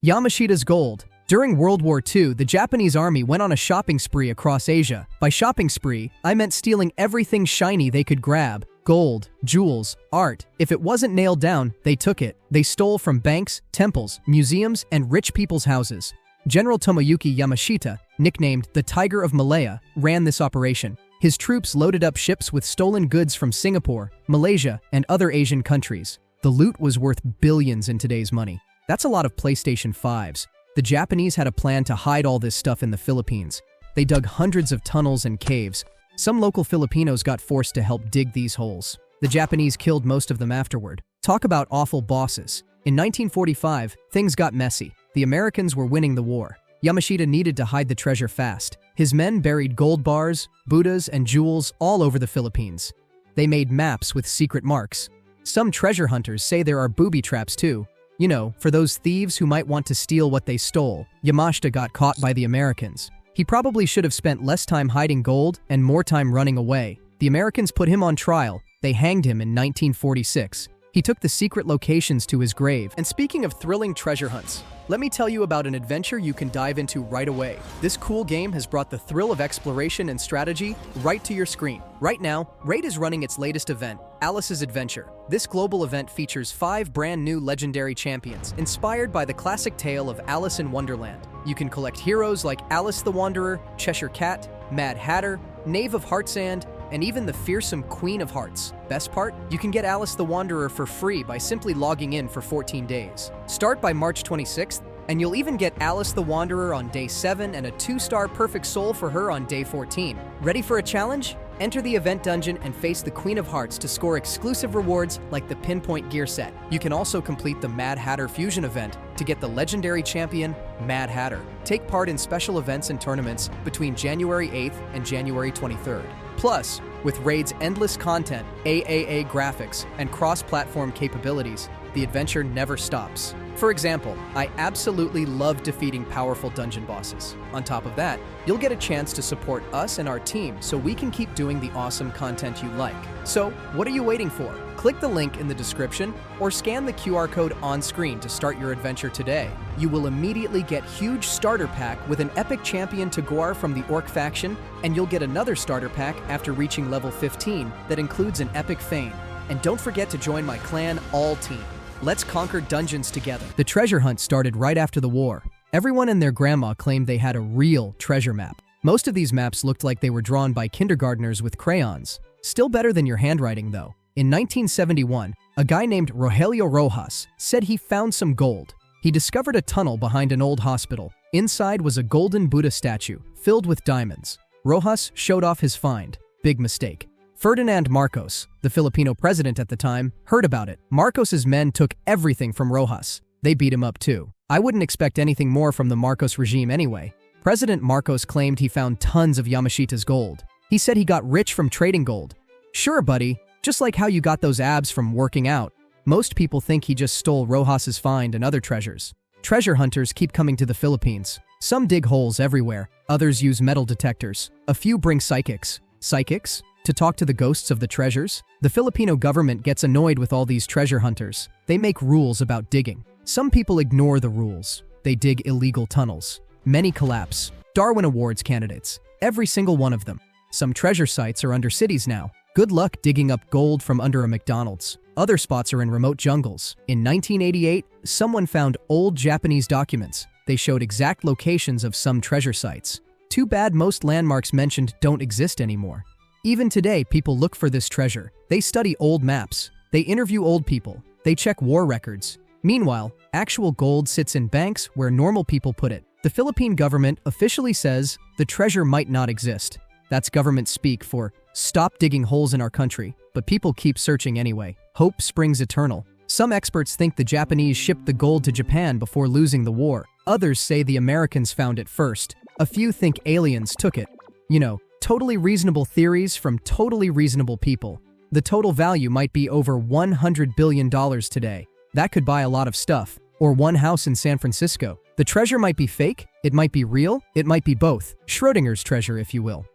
Yamashitas Gold. During World War II, the Japanese army went on a shopping spree across Asia. By shopping spree, I meant stealing everything shiny they could grab. Gold, jewels, art. If it wasn't nailed down, they took it. They stole from banks, temples, museums, and rich people's houses. General Tomoyuki Yamashita, nicknamed the Tiger of Malaya, ran this operation. His troops loaded up ships with stolen goods from Singapore, Malaysia, and other Asian countries. The loot was worth billions in today's money. That's a lot of PlayStation 5s. The Japanese had a plan to hide all this stuff in the Philippines. They dug hundreds of tunnels and caves. Some local Filipinos got forced to help dig these holes. The Japanese killed most of them afterward. Talk about awful bosses. In 1945, things got messy. The Americans were winning the war. Yamashita needed to hide the treasure fast. His men buried gold bars, Buddhas, and jewels all over the Philippines. They made maps with secret marks. Some treasure hunters say there are booby traps too. You know, for those thieves who might want to steal what they stole. Yamashita got caught by the Americans. He probably should have spent less time hiding gold and more time running away. The Americans put him on trial. They hanged him in 1946. He took the secret locations to his grave. And speaking of thrilling treasure hunts, let me tell you about an adventure you can dive into right away. This cool game has brought the thrill of exploration and strategy right to your screen. Right now, Raid is running its latest event, Alice's Adventure. This global event features 5 brand new legendary champions, inspired by the classic tale of Alice in Wonderland. You can collect heroes like Alice the Wanderer, Cheshire Cat, Mad Hatter, Knave of Heartsand, and even the fearsome Queen of Hearts. Best part? You can get Alice the Wanderer for free by simply logging in for 14 days. Start by March 26th, and you'll even get Alice the Wanderer on day 7 and a 2-star Perfect Soul for her on day 14. Ready for a challenge? Enter the event dungeon and face the Queen of Hearts to score exclusive rewards like the Pinpoint Gear Set. You can also complete the Mad Hatter Fusion event to get the legendary champion, Mad Hatter. Take part in special events and tournaments between January 8th and January 23rd. Plus, with Raid's endless content, AAA graphics, and cross-platform capabilities, the adventure never stops. For example, I absolutely love defeating powerful dungeon bosses. On top of that, you'll get a chance to support us and our team so we can keep doing the awesome content you like. So, what are you waiting for? Click the link in the description or scan the QR code on screen to start your adventure today. You will immediately get huge starter pack with an epic champion TAGOAR from the Orc faction, and you'll get another starter pack after reaching level 15 that includes an epic FAYNE. And don't forget to join my clan All Team. Let's conquer dungeons together. The treasure hunt started right after the war. Everyone and their grandma claimed they had a real treasure map. Most of these maps looked like they were drawn by kindergartners with crayons. Still better than your handwriting though. In 1971, a guy named Rogelio Rojas said he found some gold. He discovered a tunnel behind an old hospital. Inside was a golden Buddha statue filled with diamonds. Rojas showed off his find. Big mistake. Ferdinand Marcos, the Filipino president at the time, heard about it. Marcos's men took everything from Rojas. They beat him up too. I wouldn't expect anything more from the Marcos regime anyway. President Marcos claimed he found tons of Yamashitas gold. He said he got rich from trading gold. Sure, buddy, just like how you got those abs from working out. Most people think he just stole Rojas's find and other treasures. Treasure hunters keep coming to the Philippines. Some dig holes everywhere. Others use metal detectors. A few bring psychics. Psychics? To talk to the ghosts of the treasures? The Filipino government gets annoyed with all these treasure hunters. They make rules about digging. Some people ignore the rules. They dig illegal tunnels. Many collapse. Darwin Awards candidates. Every single one of them. Some treasure sites are under cities now. Good luck digging up gold from under a McDonald's. Other spots are in remote jungles. In 1988, someone found old Japanese documents. They showed exact locations of some treasure sites. Too bad most landmarks mentioned don't exist anymore. Even today, people look for this treasure. They study old maps. They interview old people. They check war records. Meanwhile, actual gold sits in banks where normal people put it. The Philippine government officially says the treasure might not exist. That's government speak for stop digging holes in our country, but people keep searching anyway. Hope springs eternal. Some experts think the Japanese shipped the gold to Japan before losing the war. Others say the Americans found it first. A few think aliens took it. You know, totally reasonable theories from totally reasonable people. The total value might be over $100 billion today. That could buy a lot of stuff. Or one house in San Francisco. The treasure might be fake, it might be real, it might be both. Schrodinger's treasure, if you will.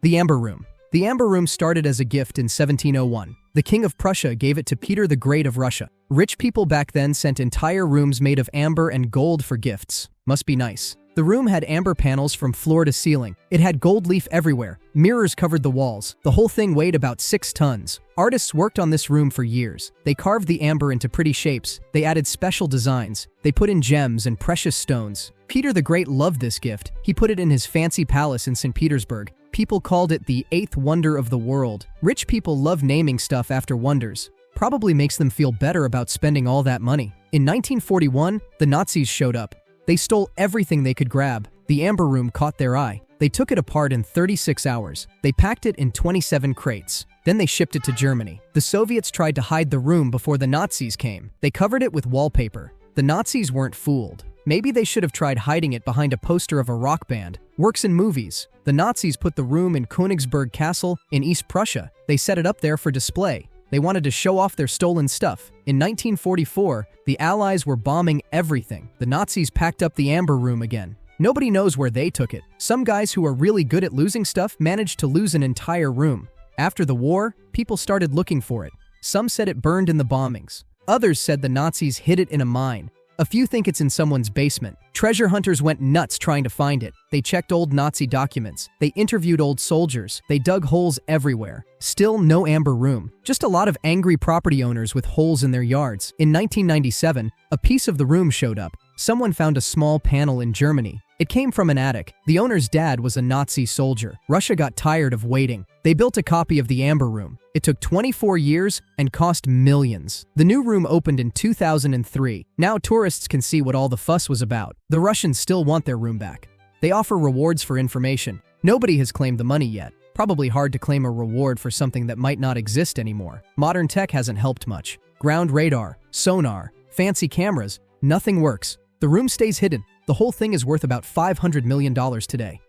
The Amber Room. The Amber Room started as a gift in 1701. The King of Prussia gave it to Peter the Great of Russia. Rich people back then sent entire rooms made of amber and gold for gifts. Must be nice. The room had amber panels from floor to ceiling. It had gold leaf everywhere. Mirrors covered the walls. The whole thing weighed about 6 tons. Artists worked on this room for years. They carved the amber into pretty shapes. They added special designs. They put in gems and precious stones. Peter the Great loved this gift. He put it in his fancy palace in St. Petersburg. People called it the 8th wonder of the world. Rich people love naming stuff after wonders. Probably makes them feel better about spending all that money. In 1941, the Nazis showed up. They stole everything they could grab. The amber room caught their eye. They took it apart in 36 hours. They packed it in 27 crates. Then they shipped it to Germany. The Soviets tried to hide the room before the Nazis came. They covered it with wallpaper. The Nazis weren't fooled. Maybe they should have tried hiding it behind a poster of a rock band. Works in movies. The Nazis put the room in Königsberg Castle in East Prussia. They set it up there for display. They wanted to show off their stolen stuff. In 1944, the Allies were bombing everything. The Nazis packed up the amber room again. Nobody knows where they took it. Some guys who are really good at losing stuff managed to lose an entire room. After the war, people started looking for it. Some said it burned in the bombings. Others said the Nazis hid it in a mine. A few think it's in someone's basement. Treasure hunters went nuts trying to find it. They checked old Nazi documents. They interviewed old soldiers. They dug holes everywhere. Still no amber room. Just a lot of angry property owners with holes in their yards. In 1997, a piece of the room showed up. Someone found a small panel in Germany. It came from an attic. The owner's dad was a Nazi soldier. Russia got tired of waiting. They built a copy of the amber room. It took 24 years and cost millions. The new room opened in 2003. Now tourists can see what all the fuss was about. The Russians still want their room back. They offer rewards for information. Nobody has claimed the money yet. Probably hard to claim a reward for something that might not exist anymore. Modern tech hasn't helped much. Ground radar, sonar, fancy cameras, nothing works. The room stays hidden. The whole thing is worth about $500 million today.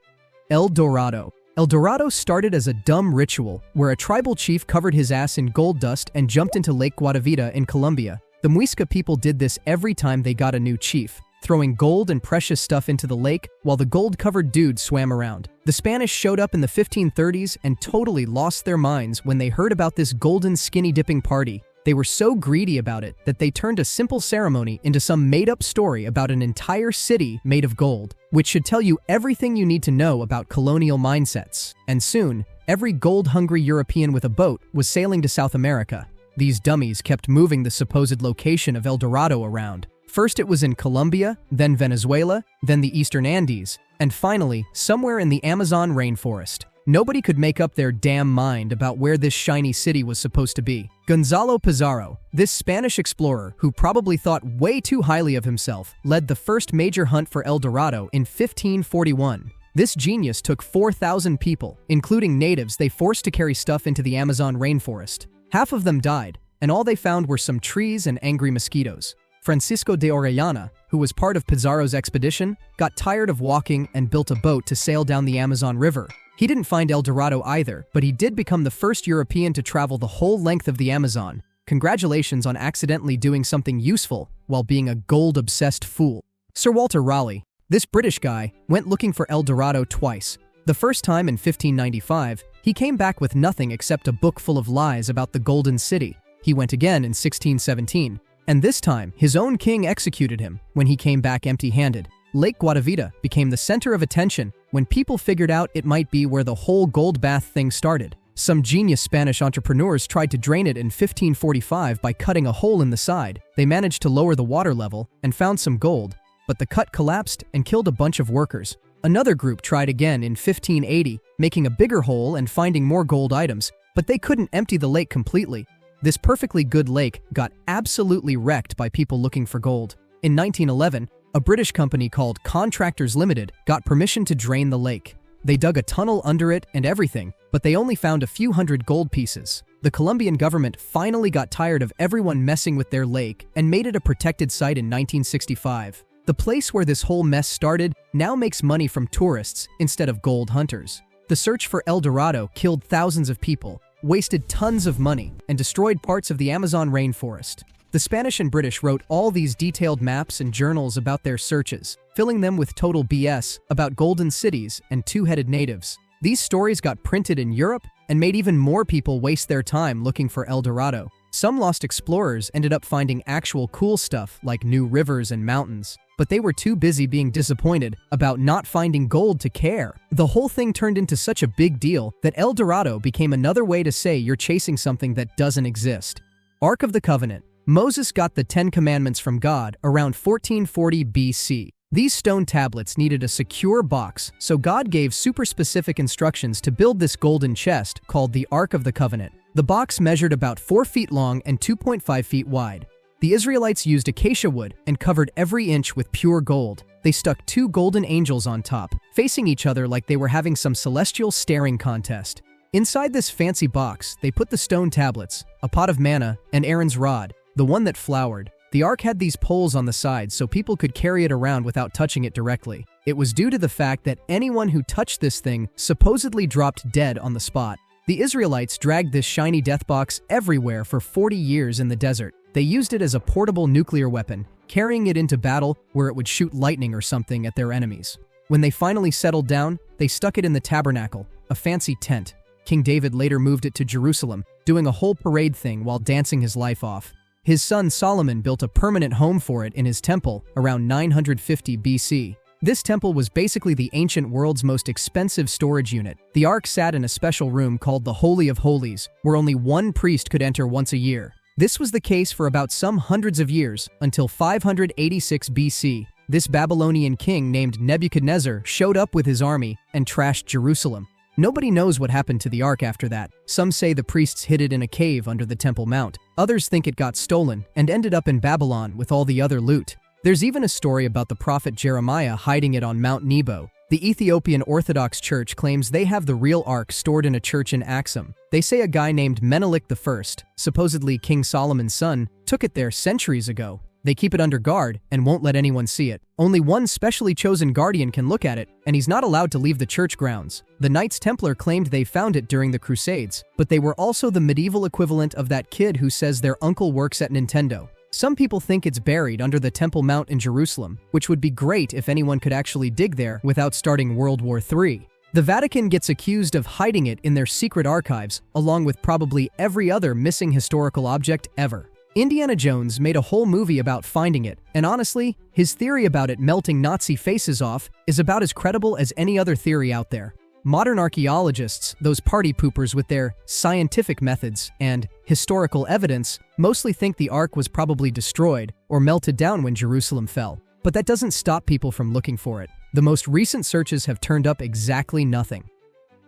El Dorado. El Dorado started as a dumb ritual where a tribal chief covered his ass in gold dust and jumped into Lake Guatavita in Colombia. The Muisca people did this every time they got a new chief, throwing gold and precious stuff into the lake while the gold-covered dude swam around. The Spanish showed up in the 1530s and totally lost their minds when they heard about this golden skinny dipping party. They were so greedy about it that they turned a simple ceremony into some made-up story about an entire city made of gold, which should tell you everything you need to know about colonial mindsets. And soon, every gold-hungry European with a boat was sailing to South America. These dummies kept moving the supposed location of El Dorado around. First it was in Colombia, then Venezuela, then the Eastern Andes, and finally, somewhere in the Amazon rainforest. Nobody could make up their damn mind about where this shiny city was supposed to be. Gonzalo Pizarro, this Spanish explorer who probably thought way too highly of himself, led the first major hunt for El Dorado in 1541. This genius took 4,000 people, including natives they forced to carry stuff into the Amazon rainforest. Half of them died, and all they found were some trees and angry mosquitoes. Francisco de Orellana, who was part of Pizarro's expedition, got tired of walking and built a boat to sail down the Amazon River. He didn't find El Dorado either, but he did become the first European to travel the whole length of the Amazon. Congratulations on accidentally doing something useful while being a gold-obsessed fool. Sir Walter Raleigh, this British guy, went looking for El Dorado twice. The first time in 1595, he came back with nothing except a book full of lies about the Golden City. He went again in 1617, and this time his own king executed him when he came back empty-handed. Lake Guatavita became the center of attention when people figured out it might be where the whole gold bath thing started. Some genius Spanish entrepreneurs tried to drain it in 1545 by cutting a hole in the side. They managed to lower the water level and found some gold, but the cut collapsed and killed a bunch of workers. Another group tried again in 1580, making a bigger hole and finding more gold items, but they couldn't empty the lake completely. This perfectly good lake got absolutely wrecked by people looking for gold. In 1911, a British company called Contractors Limited got permission to drain the lake. They dug a tunnel under it and everything, but they only found a few hundred gold pieces. The Colombian government finally got tired of everyone messing with their lake and made it a protected site in 1965. The place where this whole mess started now makes money from tourists instead of gold hunters. The search for El Dorado killed thousands of people, wasted tons of money, and destroyed parts of the Amazon rainforest. The Spanish and British wrote all these detailed maps and journals about their searches, filling them with total BS about golden cities and two-headed natives. These stories got printed in Europe, and made even more people waste their time looking for El Dorado. Some lost explorers ended up finding actual cool stuff like new rivers and mountains, but they were too busy being disappointed about not finding gold to care. The whole thing turned into such a big deal that El Dorado became another way to say you're chasing something that doesn't exist. Ark of the Covenant. Moses got the 10 Commandments from God around 1440 BC. These stone tablets needed a secure box, so God gave super specific instructions to build this golden chest called the Ark of the Covenant. The box measured about 4 feet long and 2.5 feet wide. The Israelites used acacia wood and covered every inch with pure gold. They stuck 2 golden angels on top, facing each other like they were having some celestial staring contest. Inside this fancy box, they put the stone tablets, a pot of manna, and Aaron's rod, the one that flowered. The ark had these poles on the sides so people could carry it around without touching it directly. It was due to the fact that anyone who touched this thing supposedly dropped dead on the spot. The Israelites dragged this shiny death box everywhere for 40 years in the desert. They used it as a portable nuclear weapon, carrying it into battle where it would shoot lightning or something at their enemies. When they finally settled down, they stuck it in the tabernacle, a fancy tent. King David later moved it to Jerusalem, doing a whole parade thing while dancing his life off. His son Solomon built a permanent home for it in his temple around 950 BC. This temple was basically the ancient world's most expensive storage unit. The ark sat in a special room called the Holy of Holies, where only one priest could enter once a year. This was the case for about some hundreds of years, until 586 BC. This Babylonian king named Nebuchadnezzar showed up with his army and trashed Jerusalem. Nobody knows what happened to the ark after that. Some say the priests hid it in a cave under the Temple Mount. Others think it got stolen and ended up in Babylon with all the other loot. There's even a story about the prophet Jeremiah hiding it on Mount Nebo. The Ethiopian Orthodox Church claims they have the real ark stored in a church in Axum. They say a guy named Menelik I, supposedly King Solomon's son, took it there centuries ago. They keep it under guard and won't let anyone see it. Only one specially chosen guardian can look at it, and he's not allowed to leave the church grounds. The Knights Templar claimed they found it during the Crusades, but they were also the medieval equivalent of that kid who says their uncle works at Nintendo. Some people think it's buried under the Temple Mount in Jerusalem, which would be great if anyone could actually dig there without starting World War III. The Vatican gets accused of hiding it in their secret archives, along with probably every other missing historical object ever. Indiana Jones made a whole movie about finding it, and honestly, his theory about it melting Nazi faces off is about as credible as any other theory out there. Modern archaeologists, those party poopers with their scientific methods and historical evidence, mostly think the ark was probably destroyed or melted down when Jerusalem fell. But that doesn't stop people from looking for it. The most recent searches have turned up exactly nothing.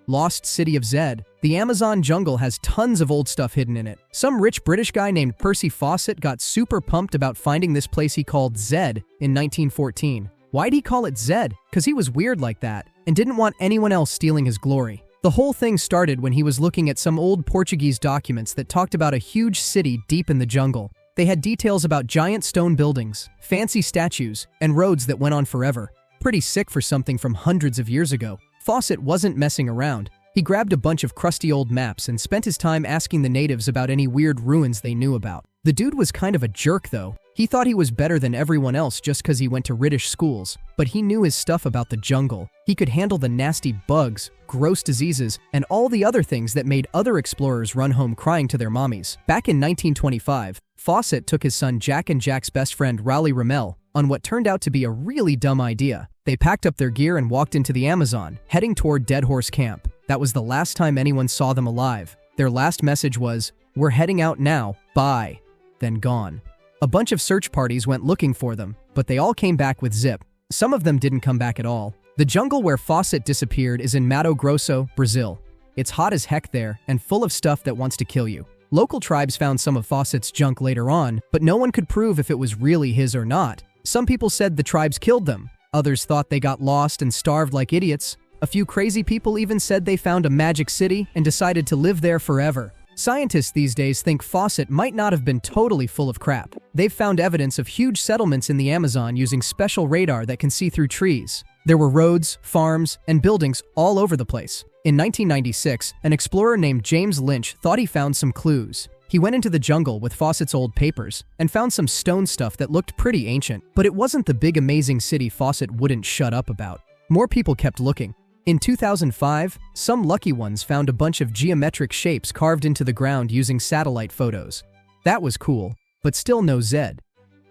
Lost City of Zed. The Amazon jungle has tons of old stuff hidden in it. Some rich British guy named Percy Fawcett got super pumped about finding this place he called Zed in 1914. Why'd he call it Zed? Cause he was weird like that, and didn't want anyone else stealing his glory. The whole thing started when he was looking at some old Portuguese documents that talked about a huge city deep in the jungle. They had details about giant stone buildings, fancy statues, and roads that went on forever. Pretty sick for something from hundreds of years ago. Fawcett wasn't messing around. He grabbed a bunch of crusty old maps and spent his time asking the natives about any weird ruins they knew about. The dude was kind of a jerk though. He thought he was better than everyone else just because he went to British schools, but he knew his stuff about the jungle. He could handle the nasty bugs, gross diseases, and all the other things that made other explorers run home crying to their mommies. Back in 1925, Fawcett took his son Jack and Jack's best friend Raleigh Ramel on what turned out to be a really dumb idea. They packed up their gear and walked into the Amazon, heading toward Dead Horse Camp. That was the last time anyone saw them alive. Their last message was, "We're heading out now, bye," then gone. A bunch of search parties went looking for them, but they all came back with zip. Some of them didn't come back at all. The jungle where Fawcett disappeared is in Mato Grosso, Brazil. It's hot as heck there and full of stuff that wants to kill you. Local tribes found some of Fawcett's junk later on, but no one could prove if it was really his or not. Some people said the tribes killed them. Others thought they got lost and starved like idiots. A few crazy people even said they found a magic city and decided to live there forever. Scientists these days think Fawcett might not have been totally full of crap. They've found evidence of huge settlements in the Amazon using special radar that can see through trees. There were roads, farms, and buildings all over the place. In 1996, an explorer named James Lynch thought he found some clues. He went into the jungle with Fawcett's old papers and found some stone stuff that looked pretty ancient, but it wasn't the big amazing city Fawcett wouldn't shut up about. More people kept looking. In 2005, some lucky ones found a bunch of geometric shapes carved into the ground using satellite photos. That was cool, but still no Zed.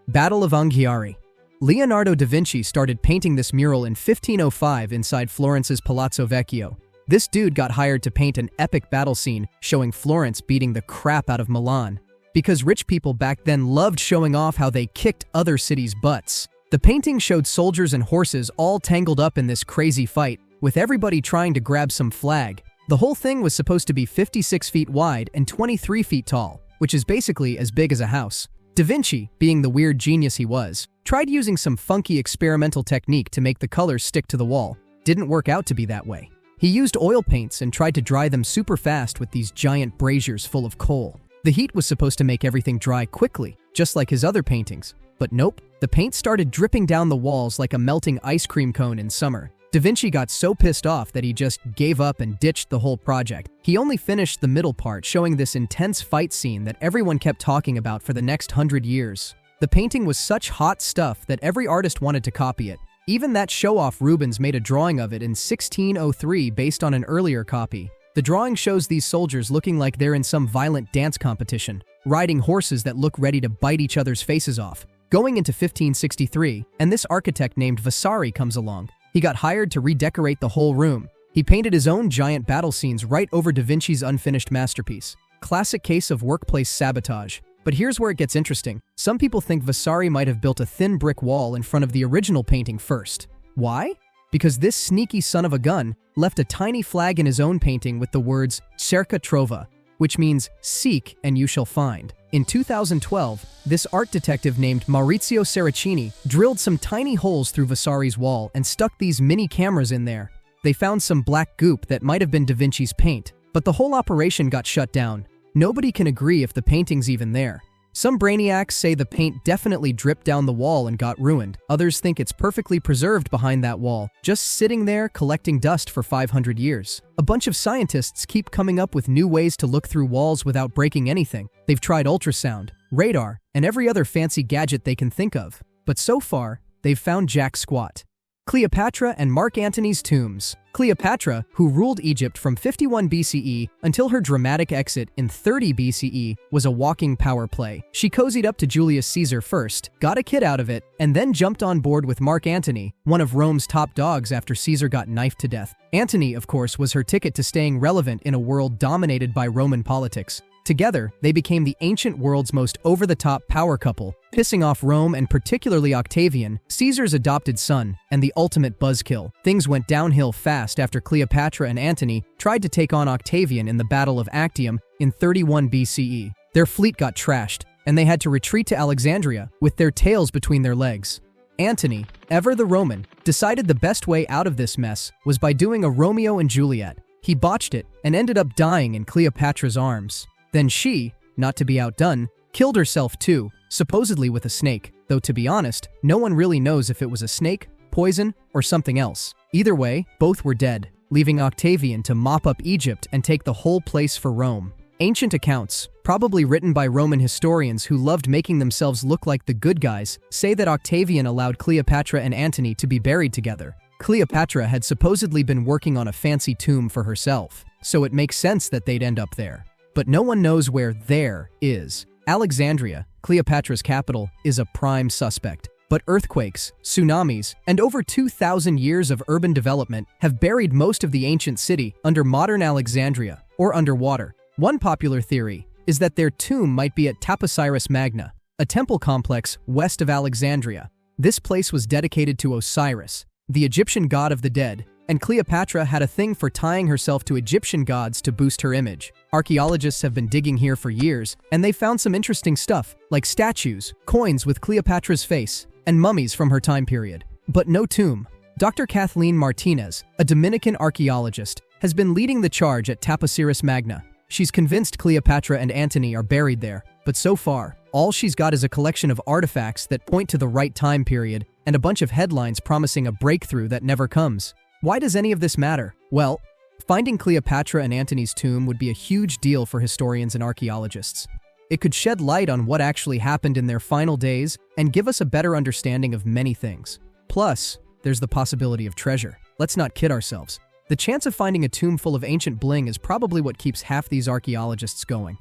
Battle of Angari. Leonardo da Vinci started painting this mural in 1505 inside Florence's Palazzo Vecchio. This dude got hired to paint an epic battle scene showing Florence beating the crap out of Milan, because rich people back then loved showing off how they kicked other cities' butts. The painting showed soldiers and horses all tangled up in this crazy fight, with everybody trying to grab some flag. The whole thing was supposed to be 56 feet wide and 23 feet tall, which is basically as big as a house. Da Vinci, being the weird genius he was, tried using some funky experimental technique to make the colors stick to the wall. Didn't work out to be that way. He used oil paints and tried to dry them super fast with these giant braziers full of coal. The heat was supposed to make everything dry quickly, just like his other paintings. But nope, the paint started dripping down the walls like a melting ice cream cone in summer. Da Vinci got so pissed off that he just gave up and ditched the whole project. He only finished the middle part showing this intense fight scene that everyone kept talking about for the next 100 years. The painting was such hot stuff that every artist wanted to copy it. Even that show-off Rubens made a drawing of it in 1603 based on an earlier copy. The drawing shows these soldiers looking like they're in some violent dance competition, riding horses that look ready to bite each other's faces off. Going into 1563, and this architect named Vasari comes along. He got hired to redecorate the whole room. He painted his own giant battle scenes right over Da Vinci's unfinished masterpiece. Classic case of workplace sabotage. But here's where it gets interesting. Some people think Vasari might have built a thin brick wall in front of the original painting first. Why? Because this sneaky son of a gun left a tiny flag in his own painting with the words "Cerca Trova," which means "seek and you shall find." In 2012, this art detective named Maurizio Saracini drilled some tiny holes through Vasari's wall and stuck these mini cameras in there. They found some black goop that might have been Da Vinci's paint, but the whole operation got shut down. Nobody can agree if the painting's even there. Some brainiacs say the paint definitely dripped down the wall and got ruined. Others think it's perfectly preserved behind that wall, just sitting there collecting dust for 500 years. A bunch of scientists keep coming up with new ways to look through walls without breaking anything. They've tried ultrasound, radar, and every other fancy gadget they can think of. But so far, they've found jack squat. Cleopatra and Mark Antony's tombs. Cleopatra, who ruled Egypt from 51 BCE until her dramatic exit in 30 BCE, was a walking power play. She cozied up to Julius Caesar first, got a kid out of it, and then jumped on board with Mark Antony, one of Rome's top dogs after Caesar got knifed to death. Antony, of course, was her ticket to staying relevant in a world dominated by Roman politics. Together, they became the ancient world's most over-the-top power couple, pissing off Rome and particularly Octavian, Caesar's adopted son, and the ultimate buzzkill. Things went downhill fast after Cleopatra and Antony tried to take on Octavian in the Battle of Actium in 31 BCE. Their fleet got trashed, and they had to retreat to Alexandria with their tails between their legs. Antony, ever the Roman, decided the best way out of this mess was by doing a Romeo and Juliet. He botched it and ended up dying in Cleopatra's arms. Then she, not to be outdone, killed herself too, supposedly with a snake, though to be honest, no one really knows if it was a snake, poison, or something else. Either way, both were dead, leaving Octavian to mop up Egypt and take the whole place for Rome. Ancient accounts, probably written by Roman historians who loved making themselves look like the good guys, say that Octavian allowed Cleopatra and Antony to be buried together. Cleopatra had supposedly been working on a fancy tomb for herself, so it makes sense that they'd end up there. But no one knows where "there" is. Alexandria, Cleopatra's capital, is a prime suspect. But earthquakes, tsunamis, and over 2,000 years of urban development have buried most of the ancient city under modern Alexandria, or underwater. One popular theory is that their tomb might be at Taposiris Magna, a temple complex west of Alexandria. This place was dedicated to Osiris, the Egyptian god of the dead, and Cleopatra had a thing for tying herself to Egyptian gods to boost her image. Archaeologists have been digging here for years, and they found some interesting stuff, like statues, coins with Cleopatra's face, and mummies from her time period. But no tomb. Dr. Kathleen Martinez, a Dominican archaeologist, has been leading the charge at Taposiris Magna. She's convinced Cleopatra and Antony are buried there, but so far, all she's got is a collection of artifacts that point to the right time period and a bunch of headlines promising a breakthrough that never comes. Why does any of this matter? Well, finding Cleopatra and Antony's tomb would be a huge deal for historians and archaeologists. It could shed light on what actually happened in their final days and give us a better understanding of many things. Plus, there's the possibility of treasure. Let's not kid ourselves. The chance of finding a tomb full of ancient bling is probably what keeps half these archaeologists going.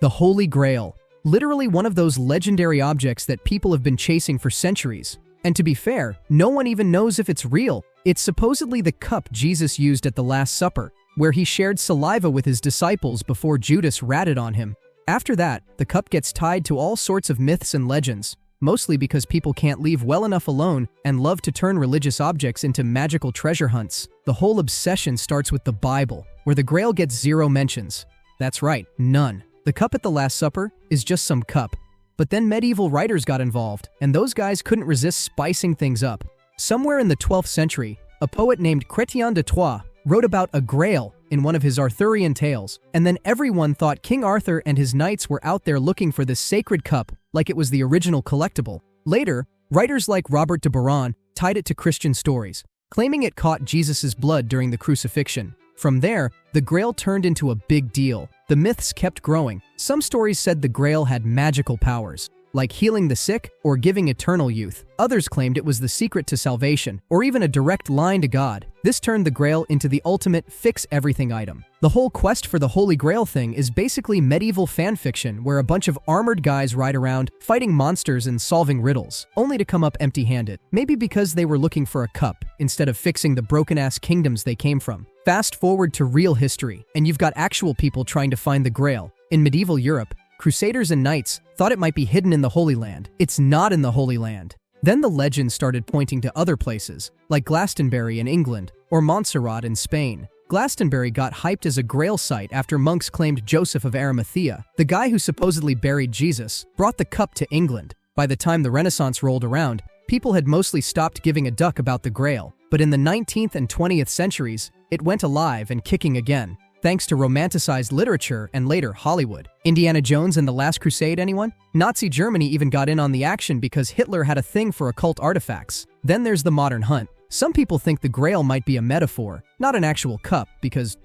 The Holy Grail. Literally one of those legendary objects that people have been chasing for centuries. And to be fair, no one even knows if it's real. It's supposedly the cup Jesus used at the Last Supper, where he shared saliva with his disciples before Judas ratted on him. After that, the cup gets tied to all sorts of myths and legends, mostly because people can't leave well enough alone and love to turn religious objects into magical treasure hunts. The whole obsession starts with the Bible, where the Grail gets zero mentions. That's right, none. The cup at the Last Supper is just some cup. But then medieval writers got involved, and those guys couldn't resist spicing things up. Somewhere in the 12th century, a poet named Chrétien de Troyes wrote about a grail in one of his Arthurian tales, and then everyone thought King Arthur and his knights were out there looking for this sacred cup like it was the original collectible. Later, writers like Robert de Boron tied it to Christian stories, claiming it caught Jesus' blood during the crucifixion. From there, the Grail turned into a big deal. The myths kept growing. Some stories said the Grail had magical powers, like healing the sick or giving eternal youth. Others claimed it was the secret to salvation, or even a direct line to God. This turned the Grail into the ultimate fix-everything item. The whole quest for the Holy Grail thing is basically medieval fanfiction where a bunch of armored guys ride around, fighting monsters and solving riddles, only to come up empty-handed. Maybe because they were looking for a cup, instead of fixing the broken-ass kingdoms they came from. Fast forward to real history, and you've got actual people trying to find the Grail. In medieval Europe, Crusaders and knights thought it might be hidden in the Holy Land. It's not in the Holy Land. Then the legends started pointing to other places, like Glastonbury in England or Montserrat in Spain. Glastonbury got hyped as a Grail site after monks claimed Joseph of Arimathea, the guy who supposedly buried Jesus, brought the cup to England. By the time the Renaissance rolled around, people had mostly stopped giving a duck about the Grail. But in the 19th and 20th centuries, it went alive and kicking again, thanks to romanticized literature and later Hollywood. Indiana Jones and the Last Crusade, anyone? Nazi Germany even got in on the action because Hitler had a thing for occult artifacts. Then there's the modern hunt. Some people think the Grail might be a metaphor, not an actual cup because,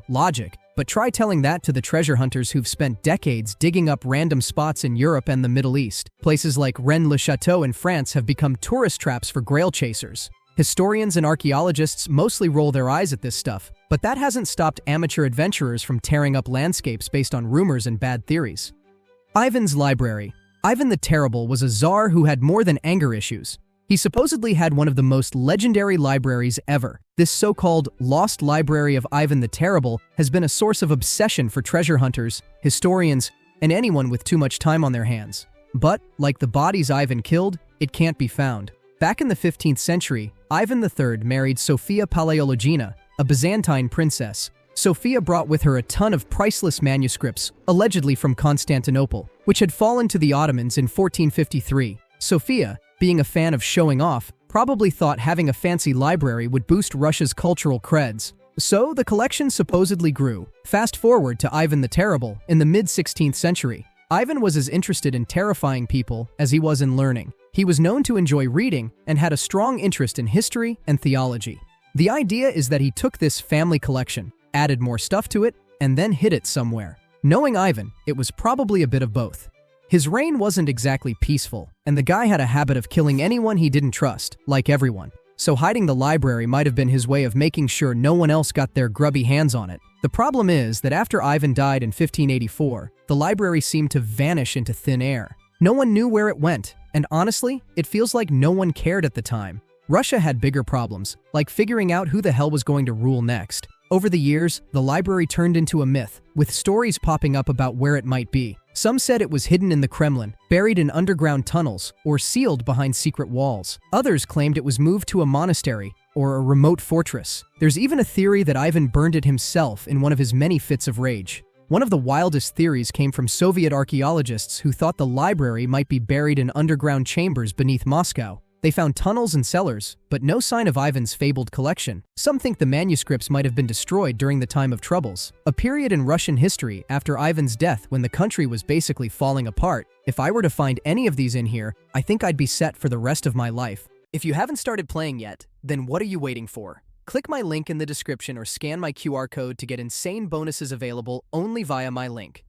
logic. But try telling that to the treasure hunters who've spent decades digging up random spots in Europe and the Middle East. Places like Rennes-le-Château in France have become tourist traps for Grail chasers. Historians and archaeologists mostly roll their eyes at this stuff, but that hasn't stopped amateur adventurers from tearing up landscapes based on rumors and bad theories. Ivan's Library. Ivan the Terrible was a czar who had more than anger issues. He supposedly had one of the most legendary libraries ever. This so-called lost library of Ivan the Terrible has been a source of obsession for treasure hunters, historians, and anyone with too much time on their hands. But, like the bodies Ivan killed, it can't be found. Back in the 15th century, Ivan III married Sophia Palaeologina, a Byzantine princess. Sophia brought with her a ton of priceless manuscripts, allegedly from Constantinople, which had fallen to the Ottomans in 1453. Sophia, being a fan of showing off, probably thought having a fancy library would boost Russia's cultural creds. So the collection supposedly grew. Fast forward to Ivan the Terrible in the mid-16th century. Ivan was as interested in terrifying people as he was in learning. He was known to enjoy reading and had a strong interest in history and theology. The idea is that he took this family collection, added more stuff to it, and then hid it somewhere. Knowing Ivan, it was probably a bit of both. His reign wasn't exactly peaceful, and the guy had a habit of killing anyone he didn't trust, like everyone. So hiding the library might have been his way of making sure no one else got their grubby hands on it. The problem is that after Ivan died in 1584, the library seemed to vanish into thin air. No one knew where it went, and honestly, it feels like no one cared at the time. Russia had bigger problems, like figuring out who the hell was going to rule next. Over the years, the library turned into a myth, with stories popping up about where it might be. Some said it was hidden in the Kremlin, buried in underground tunnels, or sealed behind secret walls. Others claimed it was moved to a monastery or a remote fortress. There's even a theory that Ivan burned it himself in one of his many fits of rage. One of the wildest theories came from Soviet archaeologists who thought the library might be buried in underground chambers beneath Moscow. They found tunnels and cellars, but no sign of Ivan's fabled collection. Some think the manuscripts might have been destroyed during the time of troubles, a period in Russian history after Ivan's death when the country was basically falling apart. If I were to find any of these in here, I think I'd be set for the rest of my life. If you haven't started playing yet, then what are you waiting for? Click my link in the description or scan my QR code to get insane bonuses available only via my link.